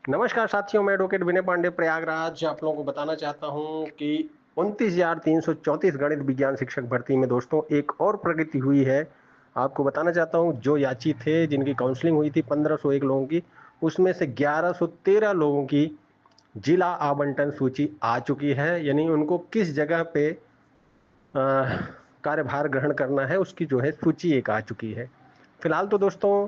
नमस्कार साथियों, मैं एडवोकेट विनय पांडे प्रयागराज आप लोगों को बताना चाहता हूं कि 29,334 गणित विज्ञान शिक्षक भर्ती में दोस्तों एक और प्रगति हुई है। आपको बताना चाहता हूं, जो याची थे जिनकी काउंसलिंग हुई थी 1501 लोगों की, उसमें से 1113 लोगों की जिला आवंटन सूची आ चुकी है। यानी उनको किस जगह पे कार्यभार ग्रहण करना है उसकी जो है सूची एक आ चुकी है। फिलहाल तो दोस्तों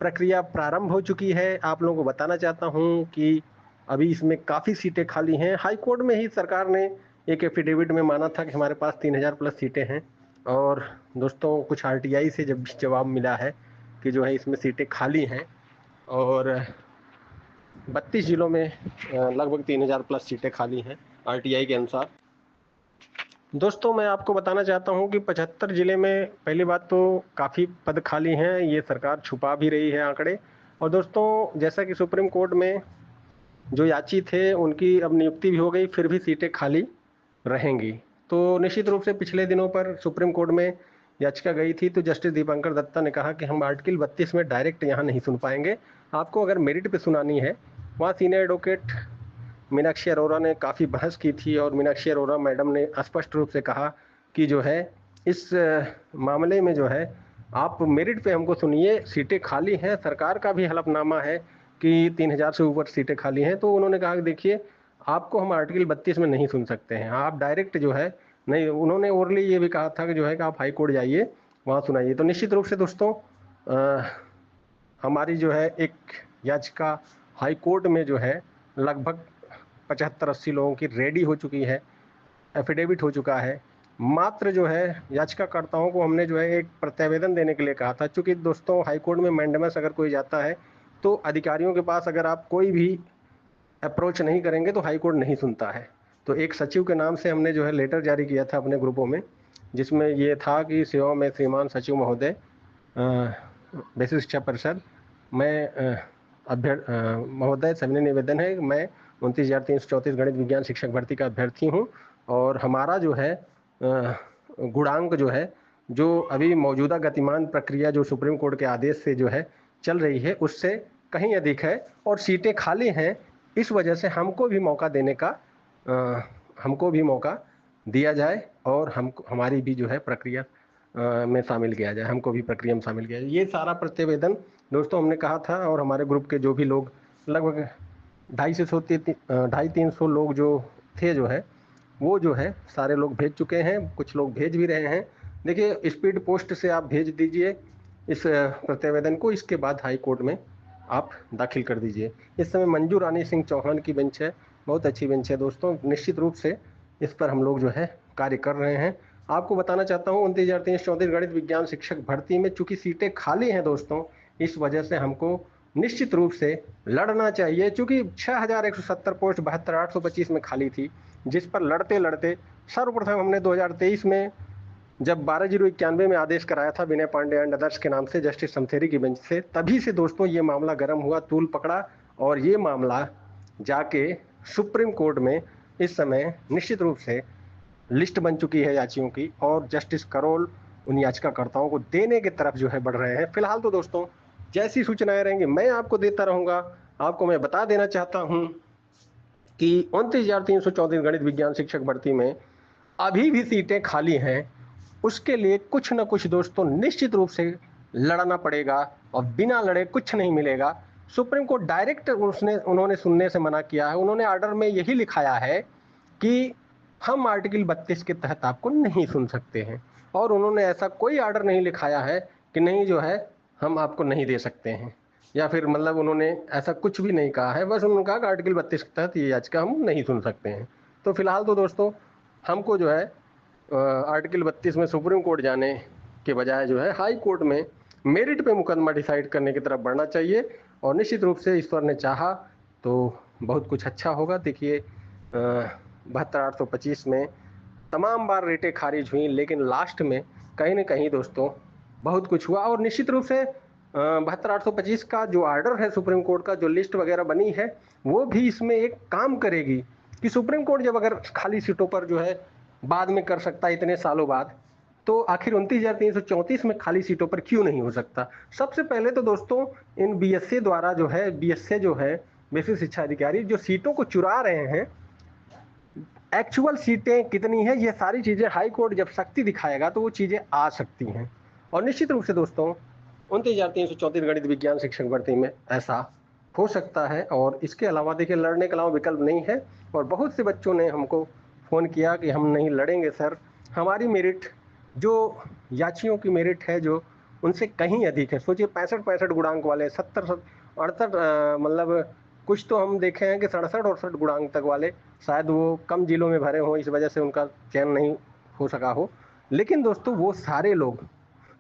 प्रक्रिया प्रारंभ हो चुकी है। आप लोगों को बताना चाहता हूं कि अभी इसमें काफ़ी सीटें खाली हैं। हाई कोर्ट में ही सरकार ने एक एफिडेविट में माना था कि हमारे पास 3000 प्लस सीटें हैं, और दोस्तों कुछ आरटीआई से जब जवाब मिला है कि जो है इसमें सीटें खाली हैं, और 32 जिलों में लगभग 3000 प्लस सीटें खाली हैं आरटीआई के अनुसार। दोस्तों मैं आपको बताना चाहता हूं कि 75 जिले में पहली बात तो काफ़ी पद खाली हैं, ये सरकार छुपा भी रही है आंकड़े। और दोस्तों जैसा कि सुप्रीम कोर्ट में जो याची थे उनकी अब नियुक्ति भी हो गई, फिर भी सीटें खाली रहेंगी। तो निश्चित रूप से पिछले दिनों पर सुप्रीम कोर्ट में याचिका गई थी, तो जस्टिस दीपंकर दत्ता ने कहा कि हम आर्टिकल 32 में डायरेक्ट यहाँ नहीं सुन पाएंगे, आपको अगर मेरिट पे सुनानी है। वहाँ सीनियर एडवोकेट मीनाक्षी अरोरा ने काफ़ी बहस की थी, और मीनाक्षी अरोरा मैडम ने स्पष्ट रूप से कहा कि जो है इस मामले में जो है आप मेरिट पे हमको सुनिए, सीटें खाली हैं, सरकार का भी हलफनामा है कि 3000 से ऊपर सीटें खाली हैं। तो उन्होंने कहा कि देखिए आपको हम आर्टिकल 32 में नहीं सुन सकते हैं, आप डायरेक्ट जो है नहीं। उन्होंने ओरली ये भी कहा था कि जो है कि आप हाई कोर्ट जाइए, वहाँ सुनाइए। तो निश्चित रूप से दोस्तों हमारी जो है एक याचिका हाई कोर्ट में जो है लगभग 75-80 लोगों की रेडी हो चुकी है, एफिडेविट हो चुका है। मात्र जो है याचिकाकर्ताओं को हमने जो है एक प्रत्यावेदन देने के लिए कहा था। चूंकि दोस्तों हाई कोर्ट में मैंडेमस अगर कोई जाता है तो अधिकारियों के पास अगर आप कोई भी अप्रोच नहीं करेंगे तो हाई कोर्ट नहीं सुनता है। तो एक सचिव के नाम से हमने जो है लेटर जारी किया था अपने ग्रुपों में, जिसमें ये था कि सेवा में श्रीमान सचिव महोदय, बेसिक शिक्षा परिषद, मैं महोदय सविनय निवेदन है, मैं 29,334 गणित विज्ञान शिक्षक भर्ती का अभ्यर्थी हूँ, और हमारा जो है गुणांक जो है, जो अभी मौजूदा गतिमान प्रक्रिया जो सुप्रीम कोर्ट के आदेश से जो है चल रही है उससे कहीं अधिक है, और सीटें खाली हैं। इस वजह से हमको भी मौका देने का हमको भी मौका दिया जाए, और हम हमारी भी जो है प्रक्रिया में शामिल किया जाए, हमको भी प्रक्रिया में शामिल किया जाए। ये सारा प्रतिवेदन दोस्तों हमने कहा था, और हमारे ग्रुप के जो भी लोग लगभग 250 से 300 लोग जो थे जो है वो जो है सारे लोग भेज चुके हैं, कुछ लोग भेज भी रहे हैं। देखिए स्पीड पोस्ट से आप भेज दीजिए इस प्रतिवेदन को, इसके बाद हाई कोर्ट में आप दाखिल कर दीजिए। इस समय मंजू रानी सिंह चौहान की बेंच है, बहुत अच्छी बेंच है दोस्तों। निश्चित रूप से इस पर हम लोग जो है कार्य कर रहे हैं। आपको बताना चाहता हूँ 29,334 गणित विज्ञान शिक्षक भर्ती में चूंकि सीटें खाली हैं दोस्तों, इस वजह से हमको निश्चित रूप से लड़ना चाहिए। चूंकि 6170 पोस्ट 72,825 में खाली थी, जिस पर लड़ते लड़ते सर्वप्रथम हमने 2023 में जब 12/091 में आदेश कराया था विनय पांडे एंड अदर्स के नाम से जस्टिस समथेरी की बेंच से, तभी से दोस्तों ये मामला गर्म हुआ, तूल पकड़ा, और ये मामला जाके सुप्रीम कोर्ट में इस समय निश्चित रूप से लिस्ट बन चुकी है याचियों की, और जस्टिस करोल उन याचिकाकर्ताओं को देने की तरफ जो है बढ़ रहे हैं। फिलहाल तो दोस्तों जैसी सूचनाएं रहेंगी मैं आपको देता रहूंगा। आपको मैं बता देना चाहता हूं कि 29,334 गणित विज्ञान शिक्षक भर्ती में अभी भी सीटें खाली हैं। उसके लिए कुछ ना कुछ दोस्तों निश्चित रूप से लड़ना पड़ेगा, और बिना लड़े कुछ नहीं मिलेगा। सुप्रीम कोर्ट डायरेक्ट उन्होंने सुनने से मना किया है। उन्होंने ऑर्डर में यही लिखाया है कि हम आर्टिकल 32 के तहत आपको नहीं सुन सकते हैं, और उन्होंने ऐसा कोई ऑर्डर नहीं लिखाया है कि नहीं जो है हम आपको नहीं दे सकते हैं, या फिर मतलब उन्होंने ऐसा कुछ भी नहीं कहा है। बस उन्होंने कहा कि आर्टिकल 32 के तहत ये याचिका हम नहीं सुन सकते हैं। तो फिलहाल तो दोस्तों हमको जो है आर्टिकल 32 में सुप्रीम कोर्ट जाने के बजाय जो है हाई कोर्ट में मेरिट पे मुकदमा डिसाइड करने की तरफ बढ़ना चाहिए, और निश्चित रूप से ईश्वर ने चाहा तो बहुत कुछ अच्छा होगा। देखिए 72,825 में तमाम बार रेटें खारिज हुई, लेकिन लास्ट में कहीं ना कहीं दोस्तों बहुत कुछ हुआ, और निश्चित रूप से 72,825 का जो ऑर्डर है सुप्रीम कोर्ट का, जो लिस्ट वगैरह बनी है, वो भी इसमें एक काम करेगी कि सुप्रीम कोर्ट जब अगर खाली सीटों पर जो है बाद में कर सकता है इतने सालों बाद, तो आखिर 29,334 में खाली सीटों पर क्यों नहीं हो सकता। सबसे पहले तो दोस्तों इन बीएसए द्वारा जो है, बीएसए जो है बेसिक शिक्षा अधिकारी जो सीटों को चुरा रहे हैं, एक्चुअल सीटें कितनी है, ये सारी चीजें हाई कोर्ट जब सख्ती दिखाएगा तो वो चीजें आ सकती हैं। और निश्चित रूप से दोस्तों 29,334 गणित विज्ञान शिक्षक भर्ती में ऐसा हो सकता है। और इसके अलावा देखिए, लड़ने के अलावा विकल्प नहीं है। और बहुत से बच्चों ने हमको फोन किया कि हम नहीं लड़ेंगे सर, हमारी मेरिट जो याचियों की मेरिट है जो उनसे कहीं अधिक है। सोचिए 65 गुणांक वाले 70 68 मतलब कुछ तो हम देखे हैं कि 67 गुणांक तक वाले शायद वो कम जिलों में भरे हों, इस वजह से उनका चयन नहीं हो सका हो। लेकिन दोस्तों वो सारे लोग,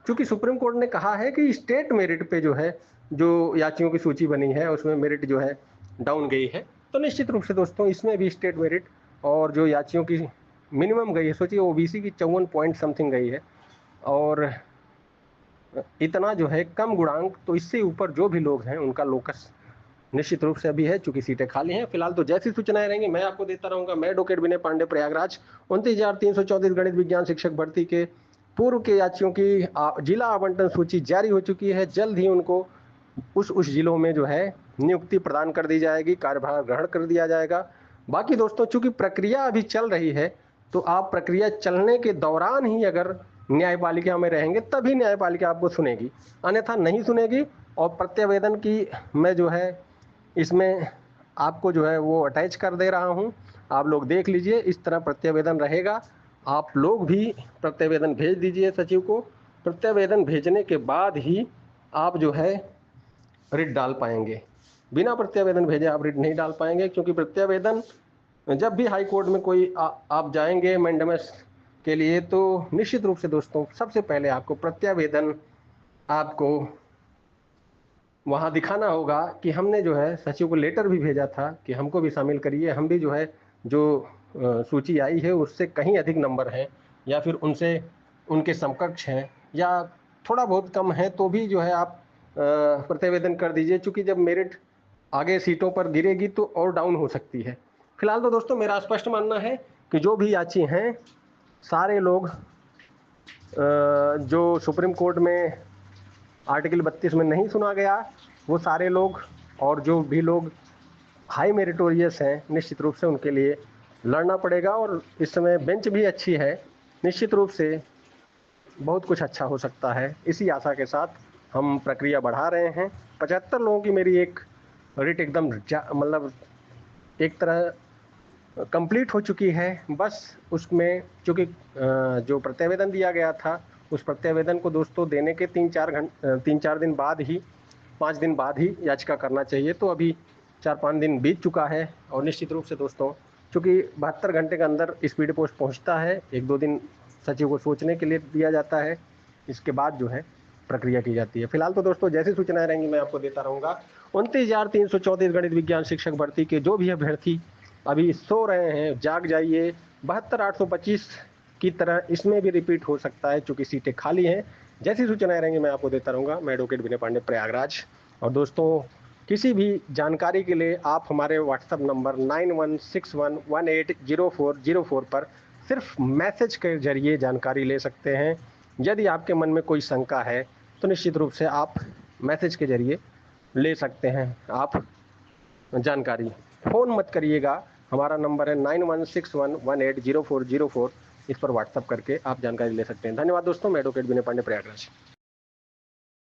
चूंकि सुप्रीम कोर्ट ने कहा है कि स्टेट मेरिट पे जो है, जो याचियों की सूची बनी है उसमें मेरिट जो है डाउन गई है, तो निश्चित रूप से दोस्तों इसमें भी स्टेट मेरिट और जो याचियों की मिनिमम गई है, सोचिए ओबीसी की 54 पॉइंट समथिंग गई है, और इतना जो है कम गुणांक, तो इससे ऊपर जो भी लोग हैं उनका लोकस निश्चित रूप से अभी है, चूंकि सीटें खाली हैं। फिलहाल तो जैसी सूचनाएं रहेंगी मैं आपको देता रहूंगा। मैं डॉक्टर विनय पांडे, प्रयागराज। 29,334 गणित विज्ञान शिक्षक भर्ती के पूर्व के याचियों की जिला आवंटन सूची जारी हो चुकी है। जल्द ही उनको उस जिलों में जो है नियुक्ति प्रदान कर दी जाएगी, कार्यभार ग्रहण कर दिया जाएगा। बाकी दोस्तों चूंकि प्रक्रिया अभी चल रही है, तो आप प्रक्रिया चलने के दौरान ही अगर न्यायपालिका में रहेंगे तभी न्यायपालिका आपको सुनेगी, अन्यथा नहीं सुनेगी। और प्रत्यावेदन की मैं जो है इसमें आपको जो है वो अटैच कर दे रहा हूं, आप लोग देख लीजिए। इस तरह प्रत्यावेदन रहेगा, आप लोग भी प्रत्यावेदन भेज दीजिए सचिव को। प्रत्यावेदन भेजने के बाद ही आप जो है रिट डाल पाएंगे, बिना प्रत्यावेदन भेजे आप रिट नहीं डाल पाएंगे। क्योंकि प्रत्यावेदन जब भी हाई कोर्ट में कोई आप जाएंगे मैंडेमस के लिए, तो निश्चित रूप से दोस्तों सबसे पहले आपको प्रत्यावेदन आपको वहां दिखाना होगा कि हमने जो है सचिव को लेटर भी भेजा था कि हमको भी शामिल करिए, हम भी जो है जो सूची आई है उससे कहीं अधिक नंबर हैं, या फिर उनसे उनके समकक्ष हैं, या थोड़ा बहुत कम है, तो भी जो है आप प्रतिवेदन कर दीजिए। चूंकि जब मेरिट आगे सीटों पर गिरेगी तो और डाउन हो सकती है। फिलहाल तो दोस्तों मेरा स्पष्ट मानना है कि जो भी याची हैं सारे लोग जो सुप्रीम कोर्ट में आर्टिकल 32 में नहीं सुना गया, वो सारे लोग और जो भी लोग हाई मेरिटोरियस हैं निश्चित रूप से उनके लिए लड़ना पड़ेगा। और इस समय बेंच भी अच्छी है, निश्चित रूप से बहुत कुछ अच्छा हो सकता है। इसी आशा के साथ हम प्रक्रिया बढ़ा रहे हैं। 75 लोगों की मेरी एक रिट एकदम मतलब एक तरह कंप्लीट हो चुकी है। बस उसमें चूँकि जो प्रत्यावेदन दिया गया था उस प्रत्यावेदन को दोस्तों देने के 3-4 दिन बाद ही 5 दिन बाद ही याचिका करना चाहिए। तो अभी 4-5 दिन बीत चुका है। और निश्चित रूप से दोस्तों चूँकि 72 घंटे के अंदर स्पीड पोस्ट पहुँचता है, 1-2 दिन सचिव को सोचने के लिए दिया जाता है, इसके बाद जो है प्रक्रिया की जाती है। फिलहाल तो दोस्तों जैसी सूचनाएं रहेंगी मैं आपको देता रहूँगा। 29,334 गणित विज्ञान शिक्षक भर्ती के जो भी अभ्यर्थी अभी सो रहे हैं, जाग जाइए। 72,825 की तरह इसमें भी रिपीट हो सकता है, चूंकि सीटें खाली हैं। जैसी सूचनाएं रहेंगी मैं आपको देता रहूँगा। मैं एडवोकेट विनय पांडे, प्रयागराज। और दोस्तों किसी भी जानकारी के लिए आप हमारे व्हाट्सएप नंबर 9161180404 पर सिर्फ मैसेज के जरिए जानकारी ले सकते हैं। यदि आपके मन में कोई शंका है तो निश्चित रूप से आप मैसेज के जरिए ले सकते हैं आप जानकारी। फ़ोन मत करिएगा, हमारा नंबर है 9161180404। इस पर व्हाट्सअप करके आप जानकारी ले सकते हैं। धन्यवाद दोस्तों। मैं एडवोकेट विनय पांडे, प्रयागराज।